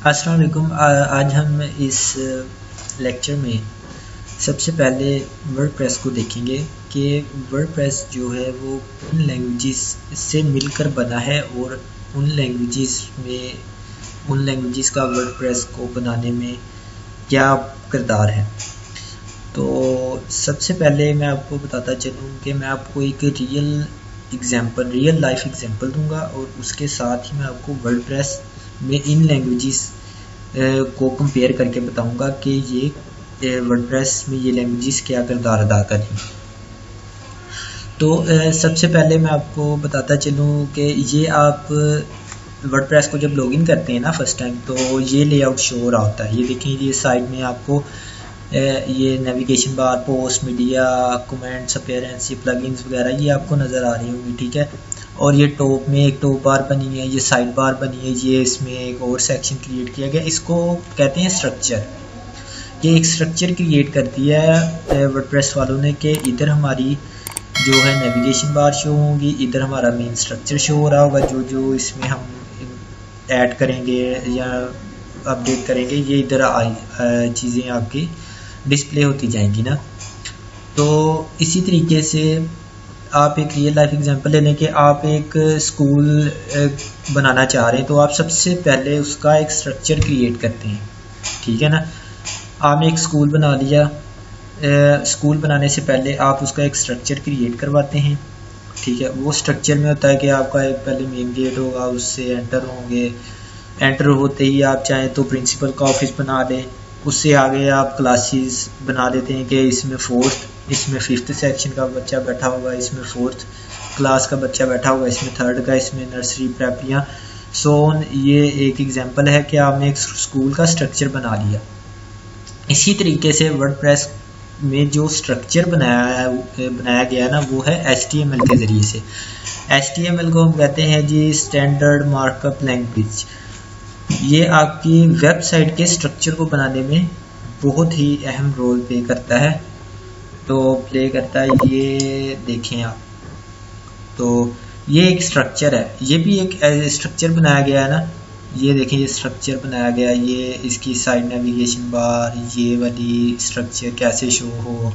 अस्सलाम वालेकुम। आज हम इस लेक्चर में सबसे पहले वर्डप्रेस को देखेंगे कि वर्डप्रेस जो है वो उन लैंग्वेजेस से मिलकर बना है और उन लैंग्वेजेस का वर्डप्रेस को बनाने में क्या किरदार है। तो सबसे पहले मैं आपको बताता चलूँ कि मैं आपको एक रियल लाइफ एग्जांपल दूंगा और उसके साथ ही मैं आपको वर्डप्रेस में इन लैंग्वेजेस को कंपेयर करके बताऊंगा कि ये वर्डप्रेस में ये लैंग्वेजेस क्या किरदार अदा करें। तो सबसे पहले मैं आपको बताता चलूँ कि ये आप वर्डप्रेस को जब लॉगिन करते हैं ना फर्स्ट टाइम, तो ये लेआउट शो हो रहा होता है। ये देखें, ये साइड में आपको ये navigation bar, post, media, comments, appearance, ये प्लगइन्स वगैरह ये आपको नज़र आ रही होंगी, ठीक है। और ये टॉप में एक टॉप बार बनी है, ये साइड बार बनी है, ये इसमें एक और सेक्शन क्रिएट किया गया। इसको कहते हैं स्ट्रक्चर। ये एक स्ट्रक्चर क्रिएट कर दिया है वर्डप्रेस वालों ने कि इधर हमारी जो है नेविगेशन बार शो होंगी, इधर हमारा मेन स्ट्रक्चर शो हो रहा होगा। जो इसमें हम ऐड करेंगे या अपडेट करेंगे, ये इधर चीज़ें आपकी डिस्प्ले होती जाएंगी ना। तो इसी तरीके से आप एक रियल लाइफ एग्जांपल ले लें कि आप एक स्कूल बनाना चाह रहे हैं, तो आप सबसे पहले उसका एक स्ट्रक्चर क्रिएट करते हैं, ठीक है ना। आपने एक स्कूल बना लिया, स्कूल बनाने से पहले आप उसका एक स्ट्रक्चर क्रिएट करवाते हैं, ठीक है। वो स्ट्रक्चर में होता है कि आपका एक पहले मेन गेट होगा, उससे एंटर होंगे। एंटर होते ही आप चाहें तो प्रिंसिपल का ऑफिस बना दें। उससे आगे आप क्लासेस बना देते हैं कि इसमें फोर्थ, इसमें फिफ्थ सेक्शन का बच्चा बैठा होगा, इसमें फोर्थ क्लास का बच्चा बैठा होगा, इसमें थर्ड का, इसमें नर्सरी, प्रेप या सो ऑन। ये एक एग्जांपल है कि आपने एक स्कूल का स्ट्रक्चर बना लिया। इसी तरीके से वर्डप्रेस में जो स्ट्रक्चर बनाया गया ना, वो है HTML के ज़रिए से। HTML को हम कहते हैं जी स्टैंडर्ड मार्कअप लैंग्वेज। ये आपकी वेबसाइट के स्ट्रक्चर को बनाने में बहुत ही अहम रोल प्ले करता है। ये देखें आप, तो ये एक स्ट्रक्चर है, ये भी एक स्ट्रक्चर बनाया गया है ना। ये देखें, ये स्ट्रक्चर बनाया गया, ये इसकी साइड नेविगेशन बार, ये वाली स्ट्रक्चर कैसे शो हो,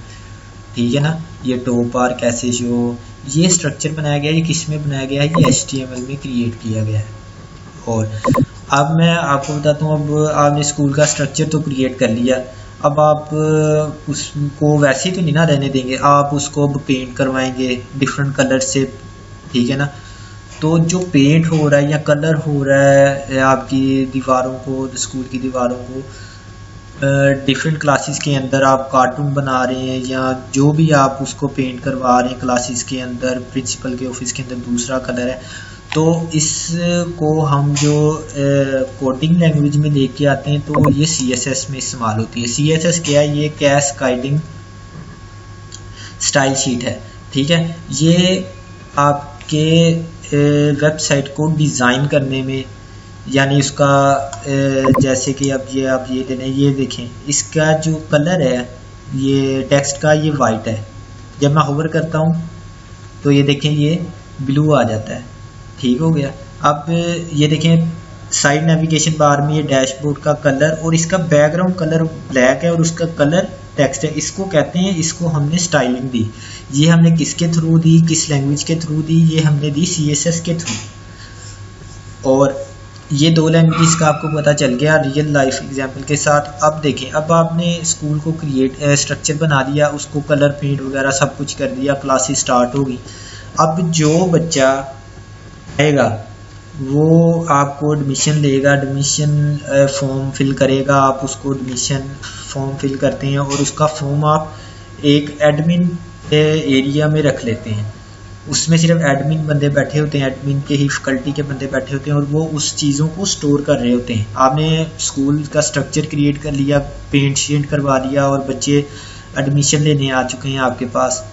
ठीक है ना। ये टॉप बार कैसे शो हो, ये स्ट्रक्चर बनाया गया। ये किस में बनाया गया है? ये HTML में क्रिएट किया गया है। और अब मैं आपको बताता हूँ, अब आपने स्कूल का स्ट्रक्चर तो क्रिएट कर लिया, अब आप उसको वैसे ही तो नहीं ना रहने देंगे, आप उसको अब पेंट करवाएंगे डिफरेंट कलर से, ठीक है ना। तो जो पेंट हो रहा है या कलर हो रहा है आपकी दीवारों को, स्कूल की दीवारों को, डिफरेंट क्लासेस के अंदर आप कार्टून बना रहे हैं या जो भी आप उसको पेंट करवा रहे हैं क्लासेस के अंदर, प्रिंसिपल के ऑफिस के अंदर दूसरा कलर है, तो इसको हम जो कोडिंग लैंग्वेज में लेके आते हैं तो ये CSS में इस्तेमाल होती है। CSS क्या है? ये कैस्केडिंग स्टाइल शीट है, ठीक है। ये आपके वेबसाइट को डिज़ाइन करने में, यानी उसका जैसे कि अब ये आप ये लें, ये देखें, इसका जो कलर है ये टेक्स्ट का, ये वाइट है। जब मैं होवर करता हूँ तो ये देखें, ये ब्लू आ जाता है, ठीक हो गया। अब ये देखें, साइड नेविगेशन बार में ये डैशबोर्ड का कलर और इसका बैकग्राउंड कलर ब्लैक है और उसका कलर टेक्स्ट है। इसको कहते हैं, इसको हमने स्टाइलिंग दी। ये हमने किसके थ्रू दी, किस लैंग्वेज के थ्रू दी? ये हमने दी CSS के थ्रू। और ये दो लैंग्वेज का आपको पता चल गया रियल लाइफ एग्जांपल के साथ। अब देखें, अब आपने स्कूल को स्ट्रक्चर बना लिया, उसको कलर पेंट वगैरह सब कुछ कर दिया, क्लासेस स्टार्ट होगी। अब जो बच्चा आएगा वो आपको एडमिशन लेगा, एडमिशन फॉर्म फिल करेगा, आप उसको एडमिशन फॉर्म फिल करते हैं और उसका फॉर्म आप एक एडमिन एरिया में रख लेते हैं। उसमें सिर्फ एडमिन बंदे बैठे होते हैं, एडमिन के ही फैकल्टी के बंदे बैठे होते हैं और वो उस चीज़ों को स्टोर कर रहे होते हैं। आपने स्कूल का स्ट्रक्चर क्रिएट कर लिया, पेंट शेंट करवा लिया और बच्चे एडमिशन लेने आ चुके हैं आपके पास,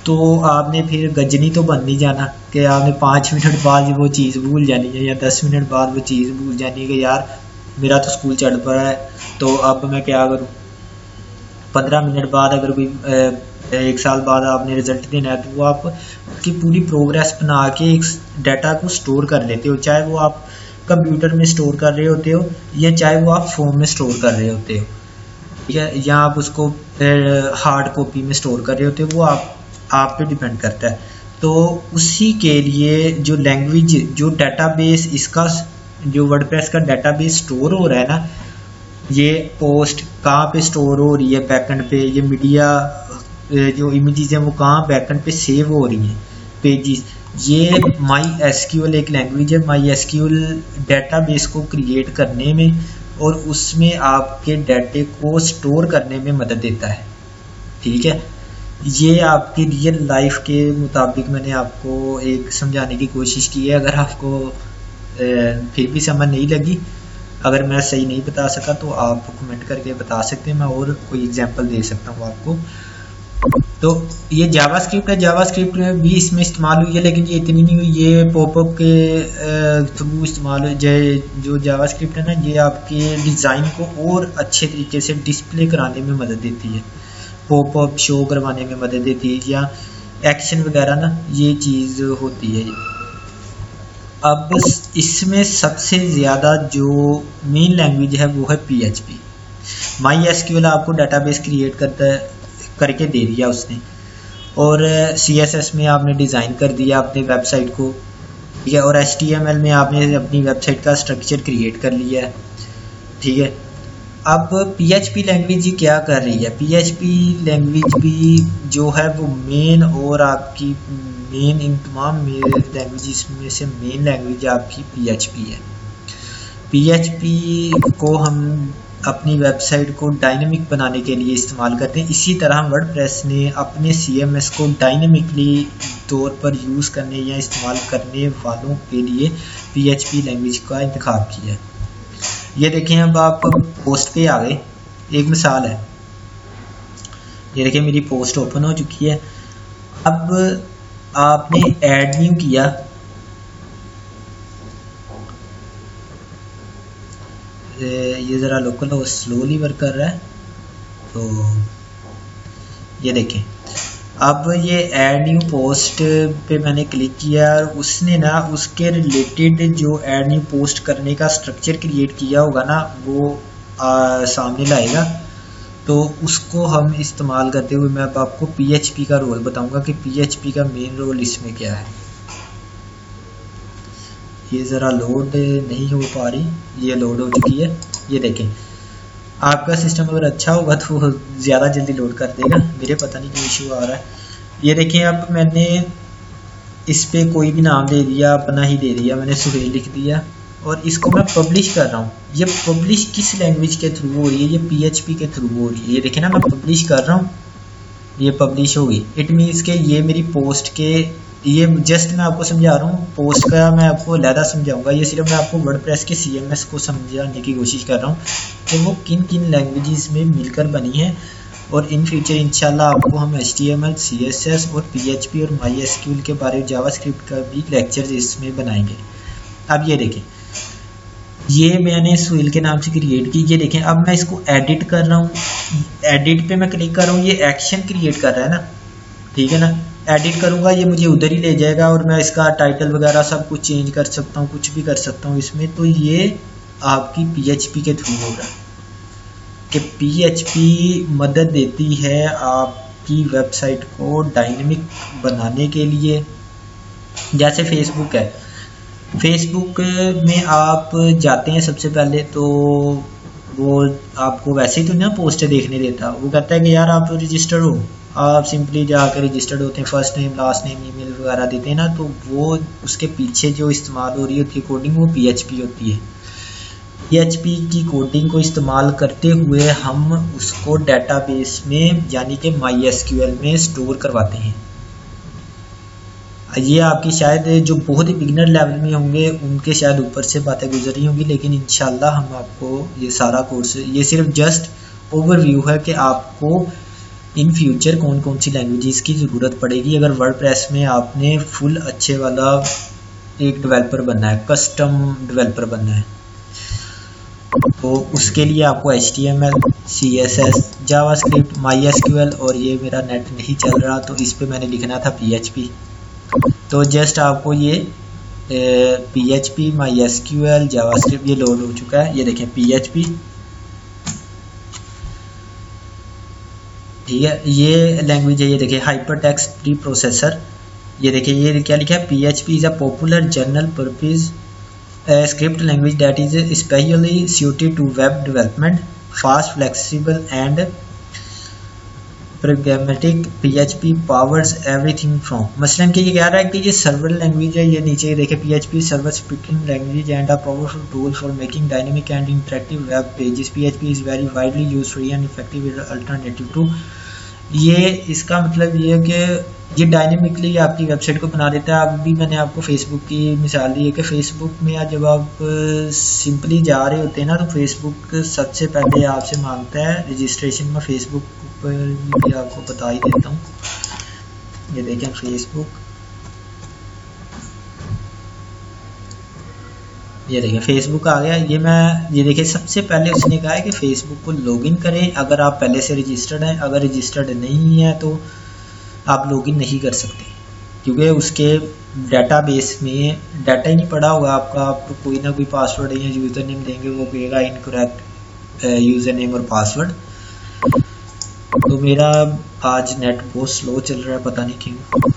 तो आपने फिर गजनी तो बन नहीं जाना कि आपने 5 मिनट बाद वो चीज़ भूल जानी है या 10 मिनट बाद वो चीज़ भूल जानी है कि यार मेरा तो स्कूल चढ़ पड़ा है, तो अब मैं क्या करूँ। 15 मिनट बाद अगर कोई 1 साल बाद आपने रिजल्ट देना है, तो वो आप की पूरी प्रोग्रेस बना के एक डाटा को स्टोर कर लेते हो, चाहे वो आप कंप्यूटर में स्टोर कर रहे होते हो या चाहे वो आप फोन में स्टोर कर रहे होते हो, ठीक है, या आप उसको हार्ड कॉपी में स्टोर कर रहे होते हो, वो आप पे डिपेंड करता है। तो उसी के लिए जो लैंग्वेज, जो डेटाबेस इसका, जो वर्डप्रेस का डेटाबेस स्टोर हो रहा है ना, ये पोस्ट कहाँ पे स्टोर हो रही है बैकएंड पे, ये मीडिया जो इमेजेस हैं वो कहाँ बैकएंड पे सेव हो रही हैं पेजेस, ये माई एसक्यूएल एक लैंग्वेज है। माई एसक्यूएल डेटाबेस को क्रिएट करने में और उसमें आपके डाटे को स्टोर करने में मदद देता है, ठीक है। ये आपकी रियल लाइफ के मुताबिक मैंने आपको एक समझाने की कोशिश की है। अगर आपको फिर भी समझ नहीं लगी, अगर मैं सही नहीं बता सका तो आप कमेंट करके बता सकते हैं, मैं और कोई एग्जांपल दे सकता हूँ आपको। तो ये जावास्क्रिप्ट है, जावास्क्रिप्ट भी इसमें इस्तेमाल हुई है, लेकिन ये इतनी नहीं हुई, ये पॉपअप के थ्रू इस्तेमाल हुई। जो जावास्क्रिप्ट है ना, ये आपके डिज़ाइन को और अच्छे तरीके से डिस्प्ले कराने में मदद देती है, पॉपअप शो करवाने में मदद देती है, या एक्शन वगैरह ना, ये चीज़ होती है। अब इसमें सबसे ज़्यादा जो मेन लैंग्वेज है वो है PHP। माई एसक्यूएल आपको डाटाबेस क्रिएट करके दे दिया उसने, और CSS में आपने डिज़ाइन कर दिया अपने वेबसाइट को, ठीक है, और HTML में आपने अपनी वेबसाइट का स्ट्रक्चर क्रिएट कर लिया है, ठीक है। अब PHP लैंग्वेज क्या कर रही है? PHP लैंग्वेज भी जो है वो मेन, और आपकी मेन इन तमाम लैंग्वेज में से मेन लैंग्वेज आपकी PHP है। PHP को हम अपनी वेबसाइट को डायनेमिक बनाने के लिए इस्तेमाल करते हैं। इसी तरह वर्डप्रेस ने अपने CMS को डायनेमिकली तौर पर यूज़ करने या इस्तेमाल करने वालों के लिए PHP लैंग्वेज का इंतखाब किया है। ये देखें, अब आप पोस्ट पे आ गए, एक मिसाल है, ये देखें मेरी पोस्ट ओपन हो चुकी है। अब आपने ऐड न्यू किया, ये ज़रा लोकल हो स्लोली वर्क कर रहा है, तो ये देखें, अब ये ऐड न्यू पोस्ट पे मैंने क्लिक किया और उसने ना उसके रिलेटेड जो ऐड न्यू पोस्ट करने का स्ट्रक्चर क्रिएट किया होगा ना, वो सामने लाएगा। तो उसको हम इस्तेमाल करते हुए मैं अब आपको PHP का रोल बताऊंगा कि PHP का मेन रोल इसमें क्या है। ये ज़रा लोड नहीं हो पा रही, ये लोड हो चुकी है। ये देखें, आपका सिस्टम अगर अच्छा होगा तो वो ज़्यादा जल्दी लोड कर देगा, मेरे पता नहीं क्यों इशू आ रहा है। ये देखें, अब मैंने इस पे कोई भी नाम दे दिया, अपना ही दे दिया, मैंने सुहेल लिख दिया और इसको मैं पब्लिश कर रहा हूँ। ये पब्लिश किस लैंग्वेज के थ्रू हो रही है? ये PHP के थ्रू हो रही है। ये देखें ना, मैं पब्लिश कर रहा हूँ, ये पब्लिश होगी। इट मीन्स के ये मेरी पोस्ट के, ये जस्ट मैं आपको समझा रहा हूँ, पोस्ट का मैं आपको अलहदा समझाऊंगा, ये सिर्फ मैं आपको वर्डप्रेस के CMS को समझाने की कोशिश कर रहा हूँ कि वो किन किन लैंग्वेजेस में मिलकर बनी है। और इन फ्यूचर इंशाल्लाह आपको हम HTML, CSS और PHP और MySQL के बारे में, जावास्क्रिप्ट का भी लेक्चर इसमें बनाएंगे। अब ये देखें, ये मैंने सुहेल के नाम से क्रिएट की। ये देखें, अब मैं इसको एडिट कर रहा हूँ, एडिट पे मैं क्लिक कर रहा हूँ, ये एक्शन क्रिएट कर रहा है ना, ठीक है ना। एडिट करूँगा, ये मुझे उधर ही ले जाएगा और मैं इसका टाइटल वगैरह सब कुछ चेंज कर सकता हूँ, कुछ भी कर सकता हूँ इसमें। तो ये आपकी PHP के थ्रू होगा कि PHP मदद देती है आपकी वेबसाइट को डायनेमिक बनाने के लिए। जैसे फेसबुक है, फेसबुक में आप जाते हैं सबसे पहले तो वो आपको वैसे ही तो ना पोस्ट देखने देता, वो कहता है कि यार आप रजिस्टर्ड हो, आप सिंपली जाकर रजिस्टर्ड होते हैं, first name, last name, email वगैरह देते हैं ना, तो वो उसके पीछे जो इस्तेमाल हो रही होती है कोडिंग, वो PHP होती है। PHP की कोडिंग को इस्तेमाल करते हुए हम उसको डेटाबेस में यानी कि MySQL में स्टोर करवाते हैं। ये आपकी शायद जो बहुत ही बिगिनर लेवल में होंगे उनके शायद ऊपर से बातें गुजर रही होंगी, लेकिन इंशाल्लाह हम आपको ये सारा कोर्स, ये सिर्फ जस्ट ओवरव्यू है कि आपको इन फ्यूचर कौन कौन सी लैंग्वेजेस की ज़रूरत पड़ेगी अगर वर्डप्रेस में आपने फुल अच्छे वाला एक डेवलपर बनना है, कस्टम डेवलपर बनना है। तो उसके लिए आपको HTML, CSS, जावास्क्रिप्ट, MySQL, और ये मेरा नेट नहीं चल रहा तो इस पे मैंने लिखना था PHP। तो जस्ट आपको ये PHP, MySQL, जावास्क्रिप्ट ये लोड हो चुका है। ये देखें PHP, ठीक है, ये लैंग्वेज है। ये देखिए हाइपर टेक्स्ट प्री प्रोसेसर, ये देखिए ये क्या लिखा है, PHP is a popular general purpose script language that is specially suited to web development, fast flexible and programmatic. PHP powers everything from, मसलन कि ये कह रहा है कि ये सर्वर लैंग्वेज है। ये नीचे देखे PHP server speaking language and a powerful tool for making dynamic and interactive web pages. PHP is very widely used free and effective alternative to. ये इसका मतलब ये है कि ये डायनेमिकली आपकी वेबसाइट को बना देता है। अभी मैंने आपको फेसबुक की मिसाल दी है कि फेसबुक में जब आप सिंपली जा रहे होते हैं ना, तो फेसबुक सबसे पहले आपसे मांगता है रजिस्ट्रेशन में। फेसबुक पर भी आपको बता ही देता हूँ, ये देखें फेसबुक, ये देखिए फेसबुक आ गया। ये देखिए सबसे पहले उसने कहा है कि फेसबुक को लॉगिन करें अगर आप पहले से रजिस्टर्ड हैं। अगर रजिस्टर्ड नहीं है तो आप लॉगिन नहीं कर सकते, क्योंकि उसके डेटाबेस में डाटा ही नहीं पड़ा होगा आपका। आप कोई ना कोई पासवर्ड या यूज़र नेम देंगे, वो कहेगा इनकरेक्ट यूज़र नेम और पासवर्ड। तो मेरा आज नेट बहुत स्लो चल रहा है, पता नहीं क्यों।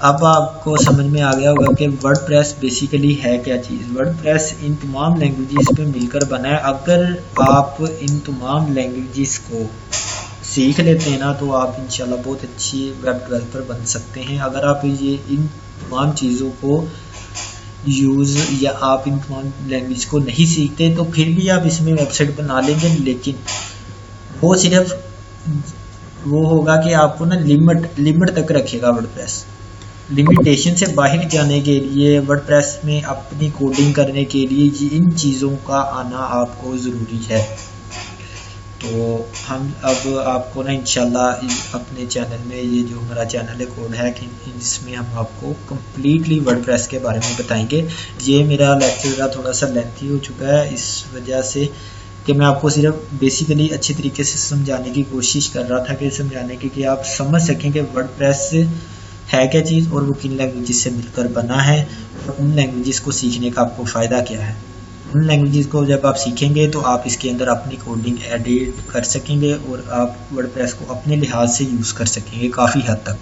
अब आपको समझ में आ गया होगा कि वर्डप्रेस बेसिकली है क्या चीज़। वर्डप्रेस इन तमाम लैंग्वेजेस पे मिलकर बना है। अगर आप इन तमाम लैंग्वेजेस को सीख लेते हैं ना, तो आप इंशाल्लाह बहुत अच्छी वेब डेवलपर बन सकते हैं। अगर आप ये इन तमाम चीज़ों को यूज़ या आप इन तमाम लैंग्वेज को नहीं सीखते तो फिर भी आप इसमें वेबसाइट बना लेंगे, लेकिन वो सिर्फ वो होगा कि आपको ना लिमिट तक रखेगा वर्डप्रेस। लिमिटेशन से बाहर जाने के लिए, वर्डप्रेस में अपनी कोडिंग करने के लिए इन चीज़ों का आना आपको ज़रूरी है। तो हम अब आपको ना इंशाल्लाह अपने चैनल में, ये जो हमारा चैनल है कोड है कि इसमें हम आपको कम्प्लीटली वर्डप्रेस के बारे में बताएंगे। ये मेरा लेक्चर थोड़ा सा लेंथी हो चुका है इस वजह से कि मैं आपको सिर्फ बेसिकली अच्छी तरीके से समझाने की कोशिश कर रहा था, कि समझाने की कि आप समझ सकें कि वर्डप्रेस है क्या चीज़ और वो किन लैंग्वेजेस से मिलकर बना है और उन लैंग्वेजेस को सीखने का आपको फ़ायदा क्या है। उन लैंग्वेजेस को जब आप सीखेंगे तो आप इसके अंदर अपनी कोडिंग एडिट कर सकेंगे और आप वर्डप्रेस को अपने लिहाज से यूज़ कर सकेंगे काफ़ी हद तक।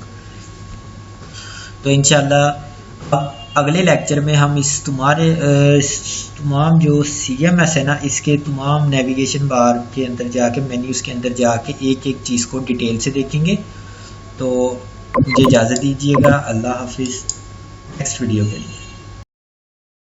तो इंशाल्लाह अगले लेक्चर में हम इस तमाम जो CMS है ना, इसके तमाम नेविगेशन बार के अंदर जाके, मेन्यूज़ के अंदर जाके एक एक चीज़ को डिटेल से देखेंगे। तो मुझे इजाज़त दीजिएगा, अल्लाह हाफिज़, नेक्स्ट वीडियो के लिए।